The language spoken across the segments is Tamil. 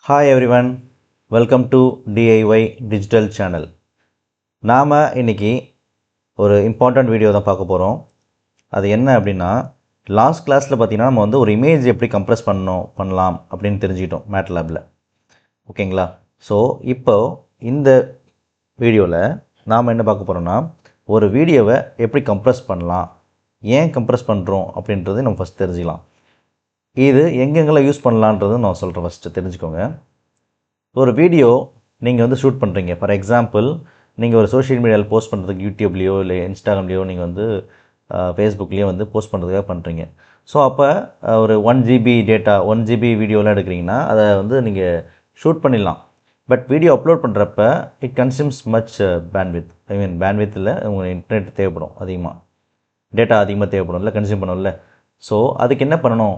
Hi everyone, welcome to DIY Digital Channel. நாம் இன்னைக்கு ஒரு இம்பார்ட்டன்ட் வீடியோ தான் பார்க்க போகிறோம். அது என்ன அப்படின்னா, லாஸ்ட் கிளாஸில் பார்த்தீங்கன்னா நம்ம வந்து ஒரு இமேஜ் எப்படி கம்ப்ரெஸ் பண்ணலாம் அப்படின்னு தெரிஞ்சுக்கிட்டோம் மேட்லாபில். ஓகேங்களா? ஸோ இப்போ இந்த வீடியோவில் நாம் என்ன பார்க்க போகிறோம்னா, ஒரு வீடியோவை எப்படி கம்ப்ரெஸ் பண்ணலாம், ஏன் கம்ப்ரெஸ் பண்ணுறோம் அப்படின்றது நம்ம ஃபஸ்ட் தெரிஞ்சுக்கலாம். இது எங்கெங்கெல்லாம் யூஸ் பண்ணலான்றது நான் சொல்கிறேன். ஃபஸ்ட்டு தெரிஞ்சுக்கோங்க. ஒரு வீடியோ நீங்கள் வந்து ஷூட் பண்ணுறீங்க. ஃபார் எக்ஸாம்பிள், நீங்கள் ஒரு சோஷியல் மீடியாவில் போஸ்ட் பண்ணுறதுக்கு யூடியூப்லேயோ இல்லை இன்ஸ்டாகிராம்லேயோ நீங்கள் வந்து ஃபேஸ்புக்லேயோ வந்து போஸ்ட் பண்ணுறதுக்காக பண்ணுறீங்க. ஸோ அப்போ ஒரு 1 GB டேட்டா 1 GB வீடியோலாம் எடுக்கிறீங்கன்னா அதை வந்து நீங்கள் ஷூட் பண்ணிடலாம். பட் வீடியோ அப்லோட் பண்ணுறப்ப இட் கன்சியூம்ஸ் மச் பேண்ட்வித். பேண்ட்வித்தில் உங்களுக்கு இன்டர்நெட் தேவைப்படும், அதிகமாக டேட்டா அதிகமாக தேவைப்படும், இல்லை கன்சியூம் பண்ணணும்ல. ஸோ அதுக்கு என்ன பண்ணலாம்?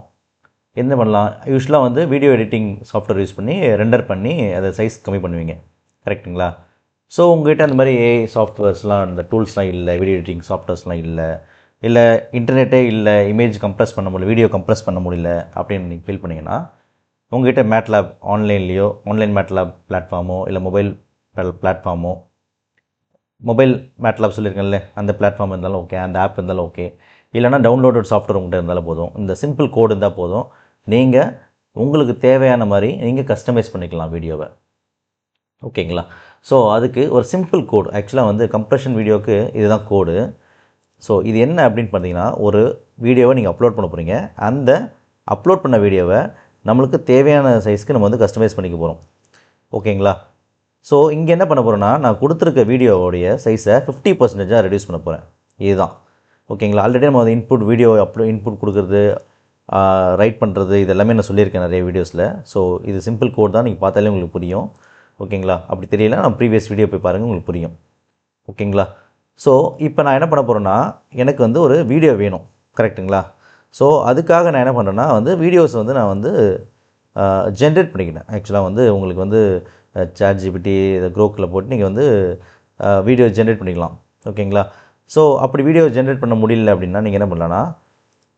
யூஸ்வலாக வந்து வீடியோ எடிட்டிங் சாஃப்ட்வேர் யூஸ் பண்ணி ரெண்டர் பண்ணி அதை சைஸ் கம்மி பண்ணுவீங்க, கரெக்டுங்களா? ஸோ உங்கள்கிட்ட அந்த மாதிரி ஏஐ சாஃப்ட்வேர்ஸ்லாம், அந்த டூல்ஸ்லாம் இல்லை, வீடியோ எடிட்டிங் சாஃப்ட்வேர்ஸ்லாம் இல்லை இன்டர்நெட்டே இல்லை, இமேஜ் கம்ப்ரெஸ் பண்ண முடியல, வீடியோ கம்ப்ரெஸ் பண்ண முடியல அப்படின்னு நீங்கள் ஃபீல் பண்ணிங்கன்னா, உங்கள்கிட்ட மேட்லாப் ஆன்லைன் மேட்லாப் பிளாட்ஃபார்மோ இல்லை மொபைல் பிளாட்ஃபார்மோ, மொபைல் மேட்லாப் சொல்லியிருக்கேன்ல, அந்த பிளாட்ஃபார்ம் இருந்தாலும் ஓகே, அந்த ஆப் இருந்தாலும் ஓகே, இல்லைனா டவுன்லோடட் சாஃப்ட்வேர் உங்கள்கிட்ட இருந்தாலும் போதும். இந்த சிம்பிள் கோடு இருந்தால் போதும். நீங்கள் உங்களுக்கு தேவையான மாதிரி நீங்கள் கஸ்டமைஸ் பண்ணிக்கலாம் வீடியோவை. ஓகேங்களா? ஸோ அதுக்கு ஒரு சிம்பிள் கோடு, ஆக்சுவலாக வந்து கம்ப்ரெஷன் வீடியோவுக்கு இதுதான் கோடு. ஸோ இது என்ன அப்படின்னு பார்த்தீங்கன்னா, ஒரு வீடியோவை நீங்கள் அப்லோட் பண்ண போகிறீங்க. அந்த அப்லோட் பண்ண வீடியோவை நம்மளுக்கு தேவையான சைஸ்க்கு நம்ம வந்து கஸ்டமைஸ் பண்ணிக்க போகிறோம். ஓகேங்களா? ஸோ இங்கே என்ன பண்ண போகிறேன்னா, நான் கொடுத்துருக்க வீடியோவோடைய சைஸை 50% ரெடியூஸ் பண்ண போகிறேன். இதுதான். ஓகேங்களா? ஆல்ரெடி நம்ம வந்து வீடியோ இன்புட் கொடுக்குறது, ரைட் பண்ணுறது, இது எல்லாமே நான் சொல்லியிருக்கேன் நிறைய வீடியோஸில். ஸோ இது சிம்பிள் கோட் தான், நீங்கள் பார்த்தாலே உங்களுக்கு புரியும். ஓகேங்களா? அப்படி தெரியல, நான் ப்ரீவியஸ் வீடியோ போய் பாருங்கள், உங்களுக்கு புரியும். ஓகேங்களா? ஸோ இப்போ நான் என்ன பண்ண போகிறேன்னா, எனக்கு வந்து ஒரு வீடியோ வேணும், கரெக்டுங்களா? ஸோ அதுக்காக நான் என்ன பண்ணுறேன்னா, வந்து வீடியோஸ் வந்து நான் வந்து ஜென்ரேட் பண்ணிக்கிட்டேன். ஆக்சுவலாக வந்து உங்களுக்கு வந்து ChatGPT க்ரோக்கில் போட்டு நீங்கள் வந்து வீடியோ ஜென்ரேட் பண்ணிக்கலாம். ஓகேங்களா? ஸோ அப்படி வீடியோ ஜென்ரேட் பண்ண முடியல அப்படின்னா நீங்கள் என்ன பண்ணலான்னா,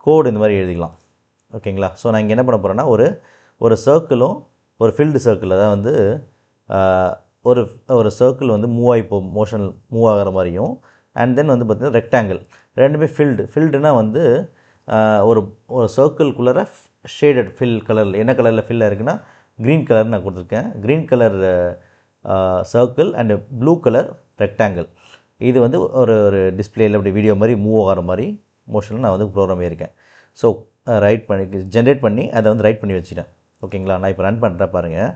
கோடு இந்த மாதிரி எழுதிக்கலாம். ஓகேங்களா? ஸோ நான் இங்கே என்ன பண்ண போகிறேன்னா, ஒரு சர்க்கிளும் ஒரு ஃபில்டு சர்க்கிள், அதாவது வந்து ஒரு சர்க்கிள் வந்து மோஷன் மூவ் ஆகிற மாதிரியும், அண்ட் தென் வந்து பார்த்திங்கன்னா ரெக்டாங்கிள், ரெண்டுமே ஃபில்டுனா வந்து ஒரு சர்க்கிள்குள்ளே ஷேடட் ஃபில் கலரில், என்ன கலரில் ஃபில்லாக இருக்குன்னா க்ரீன் கலர் நான் கொடுத்துருக்கேன். Green colour circle and blue colour rectangle. இது வந்து ஒரு டிஸ்பிளேயில் அப்படி வீடியோ மாதிரி மூவ் ஆகிற மாதிரி மோஷனில் நான் வந்து ப்ரோக்ராம் இருக்கேன். ஸோ ஜென்ரேட் பண்ணி அதை வந்து ரைட் பண்ணி வச்சுட்டேன். ஓகேங்களா? நான் இப்போ ரன் பண்ணுறேன் பாருங்கள்.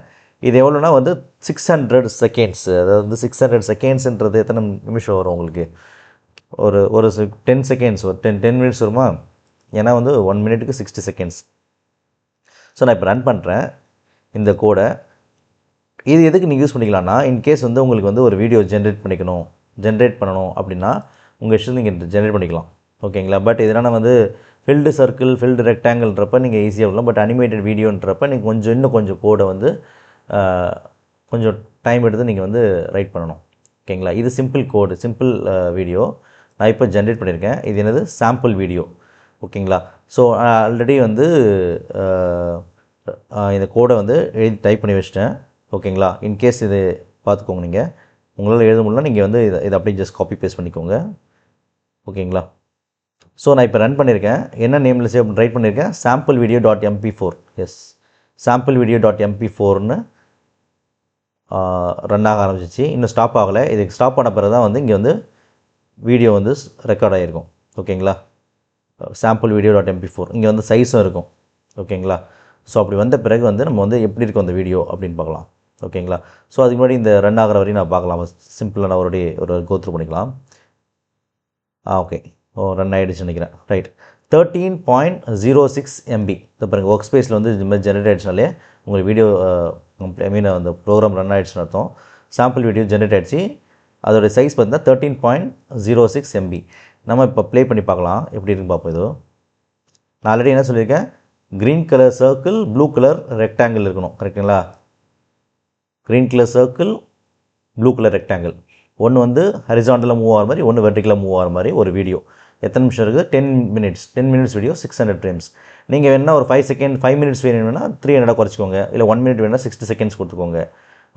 இது எவ்வளோனா வந்து 600 செகண்ட்ஸ். அதாவது வந்து 600 செகண்ட்ஸுன்றது எத்தனை நிமிஷம் வரும் உங்களுக்கு? ஒரு 10 செகண்ட்ஸ், ஒரு 10 மினிட்ஸ் வருமா? ஏன்னா வந்து 1 மினிட்டுக்கு 60 செகண்ட்ஸ். ஸோ நான் இப்போ ரன் பண்ணுறேன் இந்த கோடை. இது எதுக்கு நீங்கள் யூஸ் பண்ணிக்கலாம்னா, இன்கேஸ் வந்து உங்களுக்கு வந்து ஒரு வீடியோ ஜென்ரேட் பண்ணணும் அப்படின்னா உங்கள் இஷ்டம் நீங்கள் ஜென்ரேட் பண்ணிக்கலாம். ஓகேங்களா? பட் இதனால் வந்து ஃபில்டு சர்க்கிள், ஃபில்டு ரெக்டாங்கிள்ன்றப்ப நீங்கள் ஈஸியாக வரலாம். பட் அனிமேட்டட் வீடியோன்றப்ப நீங்கள் இன்னும் கொஞ்சம் கோடை வந்து கொஞ்சம் டைம் எடுத்து நீங்கள் வந்து ரைட் பண்ணணும். ஓகேங்களா? இது சிம்பிள் கோடு, சிம்பிள் வீடியோ நான் இப்போ ஜென்ரேட் பண்ணியிருக்கேன். இது என்னது? Sample video. ஓகேங்களா? ஸோ ஆல்ரெடி வந்து இந்த கோடை வந்து எழுதி டைப் பண்ணி வச்சிட்டேன். ஓகேங்களா? இன்கேஸ் இது பார்த்துக்கோங்க, நீங்கள் உங்களால் எழுத முடியல, நீங்கள் வந்து இதை அப்படியே ஜஸ்ட் காப்பி பேஸ்ட் பண்ணிக்கோங்க. ஓகேங்களா? ஸோ நான் இப்போ ரன் பண்ணியிருக்கேன். என்ன நேமில் ரைட் பண்ணியிருக்கேன்? Sample video .mp4. Yes, sample video .mp4ன்னு ரன் ஆக ஆரம்பிச்சிச்சு. இன்னும் ஸ்டாப் ஆகலை. இதுக்கு ஸ்டாப் ஆன பிறகு தான் வந்து இங்கே வந்து வீடியோ வந்து ரெக்கார்ட் ஆகிருக்கும். ஓகேங்களா? சாம்பிள் வீடியோ .mp4 இங்கே வந்து சைஸும் இருக்கும். ஓகேங்களா? ஸோ அப்படி வந்த பிறகு வந்து நம்ம வந்து எப்படி இருக்கும் அந்த வீடியோ அப்படின்னு பார்க்கலாம். ஓகேங்களா? ஸோ அதுக்கு முன்னாடி இந்த ரன் ஆகிற வரையும் நான் பார்க்கலாம். சிம்பிளாக நான் ஒரு கோத்ரூ பண்ணிக்கலாம். ஓகே, ரன் ஆகிடுச்சு நினைக்கிறேன். Right, 13.06 MB. இப்போ பாருங்கள், ஒர்க் ஸ்பேஸில் வந்து இது மாதிரி ஜென்ரேட் ஆகிடுச்சுனாலே உங்களுக்கு வீடியோ அந்த ப்ரோக்ராம் ரன் ஆகிடுச்சுன்னு அர்த்தம். சாம்பிள் வீடியோ ஜென்ரேட் ஆகிடுச்சு. அதோடய சைஸ் பார்த்தீங்கன்னா 13.06 MB. நம்ம இப்போ ப்ளே பண்ணி பார்க்கலாம் எப்படி இருக்குன்னு பார்ப்போம். இதோ நான் ஆல்ரெடி என்ன சொல்லியிருக்கேன், green colour circle, blue colour rectangle இருக்கணும், கரெக்டுங்களா? Green colour circle, blue colour rectangle. ஒன்று வந்து ஹரிசாண்டலாக மூவ் ஆகிற மாதிரி, ஒன்று வெர்டிக்கலாக மூவ் ஆகிற மாதிரி ஒரு வீடியோ. எத்தனை நிமிஷம் இருக்குது 10 மினிட்ஸ் வீடியோ 600 frames. நீங்கள் வேணால் ஒரு 5 மினிட்ஸ் வேணும்னா 300 குறைச்சிக்கோங்க, இல்லை 1 minute வேணும்னா 60 seconds கொடுத்துக்கோங்க.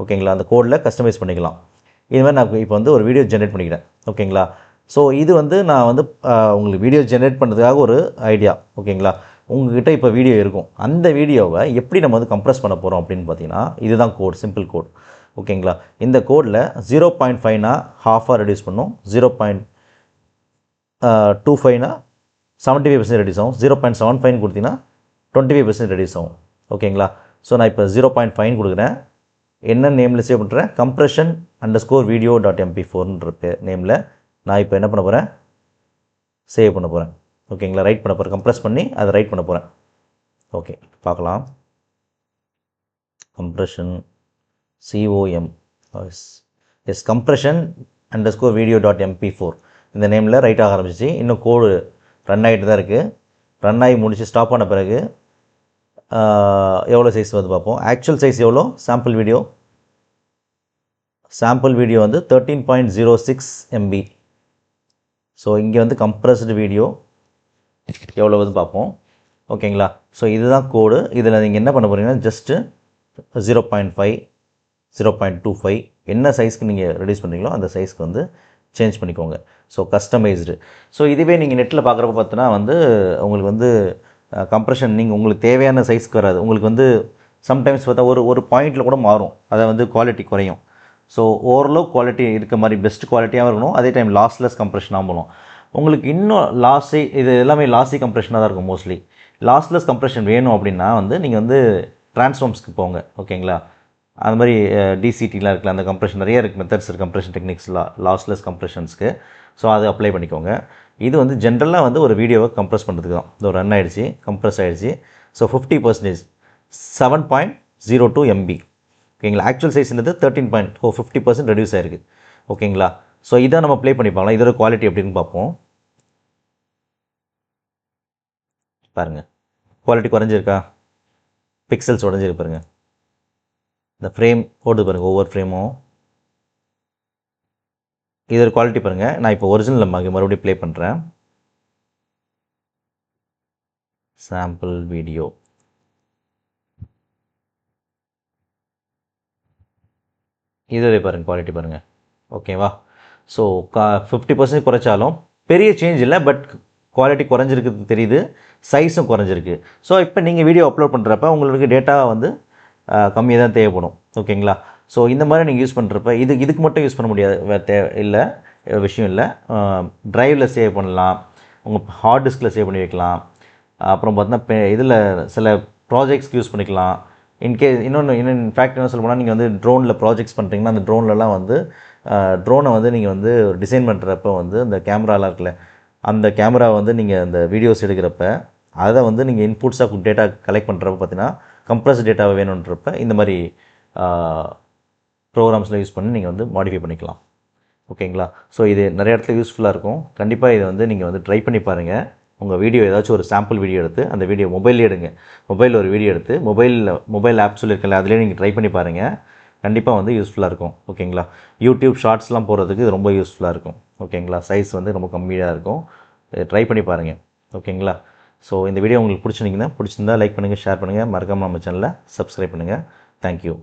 ஓகேங்களா, அந்த கோடில் கஸ்டமைஸ் பண்ணிக்கலாம். இது மாதிரி நான் இப்போ வந்து ஒரு வீடியோ ஜென்ரேட் பண்ணிக்கிறேன். ஓகேங்களா, ஸோ இது வந்து நான் வந்து உங்களுக்கு வீடியோ ஜென்ரேட் பண்ணுறதுக்காக ஒரு ஐடியா. ஓகேங்களா, உங்கள்கிட்ட இப்போ வீடியோ இருக்கும், அந்த வீடியோவை எப்படி நம்ம வந்து கம்ப்ரஸ் பண்ண போகிறோம் அப்படின்னு பார்த்தீங்கன்னா இதுதான் கோட், சிம்பிள் கோட். ஓகேங்களா, இந்த கோடில் 0.5னா ஹாஃபாக ரெடியூஸ் பண்ணும், 0.25னா 75% ரெடியூஸ் ஆகும், 0.75 கொடுத்தீங்கன்னா 25% ரெடியூஸ் ஆகும். ஓகேங்களா, ஸோ நான் இப்போ 0.5 கொடுக்குறேன். என்ன நேமில் சேவ் பண்ணுறேன், compression_video.mp4 நேமில் நான் இப்போ என்ன பண்ண போகிறேன், சேவ் பண்ண போகிறேன். ஓகேங்களா, ரைட் பண்ண போகிறேன், கம்ப்ரெஸ் பண்ணி அதை ரைட் பண்ண போகிறேன். ஓகே, பார்க்கலாம். compression compression_video.mp4 இந்த நேமில் ரைட் ஆக ஆரம்பிச்சு. இன்னும் கோடு ரன் ஆகிட்டு தான் இருக்குது. ரன் ஆகி முடிச்சு ஸ்டாப் ஆன பிறகு எவ்வளோ சைஸ் வந்து பார்ப்போம். ஆக்சுவல் சைஸ் எவ்வளோ, சாம்பிள் வீடியோ வந்து 13.06 MB. ஸோ இங்கே வந்து கம்ப்ரஸ்டு வீடியோ எவ்வளோ வந்து பார்ப்போம். ஓகேங்களா, ஸோ இதுதான் கோடு. இதில் நீங்கள் என்ன பண்ண போகிறீங்கன்னா ஜஸ்ட்டு 0.5 0.25 என்ன சைஸ்க்கு நீங்கள் ரெடியூஸ் பண்ணுறீங்களோ அந்த சைஸ்க்கு வந்து சேஞ்ச் பண்ணிக்கோங்க. So customised. ஸோ இதுவே நீங்கள் நெட்டில் பார்க்குறப்ப பார்த்தோன்னா வந்து உங்களுக்கு வந்து கம்ப்ரெஷன் நீங்கள் உங்களுக்கு தேவையான சைஸ்க்கு வராது. உங்களுக்கு வந்து சம்டைம்ஸ் பார்த்தா ஒரு பாயிண்டில் கூட மாறும், அதை வந்து குவாலிட்டி குறையும். ஸோ ஓரளவு குவாலிட்டி இருக்க மாதிரி பெஸ்ட் குவாலிட்டியாகவும் இருக்கணும், அதே டைம் லாஸ்லெஸ் கம்ப்ரெஷனாக போகணும். உங்களுக்கு இன்னும் இது எல்லாமே லாஸி கம்ப்ரெஷனாக தான் இருக்கும் மோஸ்ட்லி. லாஸ்லெஸ் கம்ப்ரெஷன் வேணும் அப்படின்னா வந்து நீங்கள் வந்து ட்ரான்ஸ்ஃபார்ம்ஸ்க்கு போங்க. ஓகேங்களா, அது மாதிரி டிசிடிலாம் இருக்குல்ல, அந்த கம்ப்ரெஷன் நிறைய இருக்குது, மெத்தட்ஸ் இருக்குது, கம்ப்ரெஷன் டெக்னிக்ஸ்லாம் லாஸ்லெஸ் கம்ப்ரெஷன்ஸ்க்கு. ஸோ அது அப்ளை பண்ணிக்கோங்க. இது வந்து ஜென்ரலாக வந்து ஒரு வீடியோவை கம்ப்ரெஸ் பண்ணுறதுக்கு தான். இது ரன் ஆகிடுச்சு, கம்ப்ரெஸ் ஆகிடுச்சு. So 50% 7.02 MB. ஓகேங்களா, ஆக்சுவல் சைஸ்ன்றது 13.50% ரெடியூஸ் ஆகிருக்கு. ஓகேங்களா, ஸோ இதை நம்ம ப்ளே பண்ணி பார்க்கலாம். இதோட குவாலிட்டி எப்படின்னு பார்ப்போம். பாருங்கள், குவாலிட்டி குறைஞ்சிருக்கா, பிக்சல்ஸ் உடஞ்சிருக்கு பாருங்கள். இந்த ஃப்ரேம் ஓடுது பாருங்கள், ஒவ்வொரு ஃப்ரேமும். இதோட குவாலிட்டி பாருங்கள். நான் இப்போ ஒரிஜினல் மறுபடியும் ப்ளே பண்ணுறேன். சாம்பிள் வீடியோ இதோட பாருங்கள், குவாலிட்டி பாருங்கள். ஓகேவா, ஸோ 50% குறைச்சாலும் பெரிய சேஞ்ச் இல்லை, பட் குவாலிட்டி குறைஞ்சிருக்கு தெரியுது, சைஸும் குறைஞ்சிருக்கு. ஸோ இப்போ நீங்கள் வீடியோ அப்லோட் பண்ணுறப்ப உங்களுக்கு டேட்டா வந்து கம்மியாக தான் தேவைப்படும். ஓகேங்களா, ஸோ இந்த மாதிரி நீங்கள் யூஸ் பண்ணுறப்ப இதுக்கு மட்டும் யூஸ் பண்ண முடியாது, இல்லை விஷயம் இல்லை. ட்ரைவில் சேவ் பண்ணலாம், உங்கள் ஹார்ட் டிஸ்கில் சேவ் பண்ணி வைக்கலாம். அப்புறம் பார்த்தீங்கன்னா இதில் சில ப்ராஜெக்ட்ஸ்க்கு யூஸ் பண்ணிக்கலாம். இன்ஃபேக்ட் என்ன சொல்ல போனால் நீங்கள் வந்து ட்ரோனில் ப்ராஜெக்ட்ஸ் பண்ணுறீங்கன்னா அந்த ட்ரோன்லலாம் வந்து ட்ரோனை வந்து நீங்கள் வந்து டிசைன் பண்ணுறப்ப வந்து இந்த கேமராலாம் இருக்குல்ல, அந்த கேமரா வந்து நீங்கள் அந்த வீடியோஸ் எடுக்கிறப்ப அதை வந்து நீங்கள் இன்புட்ஸாக டேட்டா கலெக்ட் பண்ணுறப்ப பார்த்தீங்கன்னா கம்ப்ரஸ் டேட்டாவை வேணுன்றப்ப இந்த மாதிரி ப்ரோக்ராம்ஸில் யூஸ் பண்ணி நீங்கள் வந்து மாடிஃபை பண்ணிக்கலாம். ஓகேங்களா, ஸோ இது நிறைய இடத்துல யூஸ்ஃபுல்லாக இருக்கும். கண்டிப்பாக இதை வந்து நீங்கள் வந்து ட்ரை பண்ணி பாருங்கள். உங்கள் வீடியோ ஏதாச்சும் ஒரு சாம்பிள் வீடியோ எடுத்து அந்த வீடியோ மொபைல்லே எடுங்க. மொபைலில் ஒரு வீடியோ எடுத்து மொபைல் ஆப் சொல்லியிருக்கல அதிலே நீங்கள் ட்ரை பண்ணி பாருங்கள். கண்டிப்பாக வந்து யூஸ்ஃபுல்லாக இருக்கும். ஓகேங்களா, யூடியூப் ஷார்ட்ஸ்லாம் போகிறதுக்கு இது ரொம்ப யூஸ்ஃபுல்லாக இருக்கும். ஓகேங்களா, சைஸ் வந்து ரொம்ப கம்மியாக இருக்கும், ட்ரை பண்ணி பாருங்கள். ஓகேங்களா, ஸோ இந்த வீடியோ உங்களுக்கு பிடிச்சிருந்தா லைக் பண்ணுங்கள், ஷேர் பண்ணுங்கள், மறக்காமல் நம்ம சேனலை சப்ஸ்கிரைப் பண்ணுங்கள். தேங்க்யூ.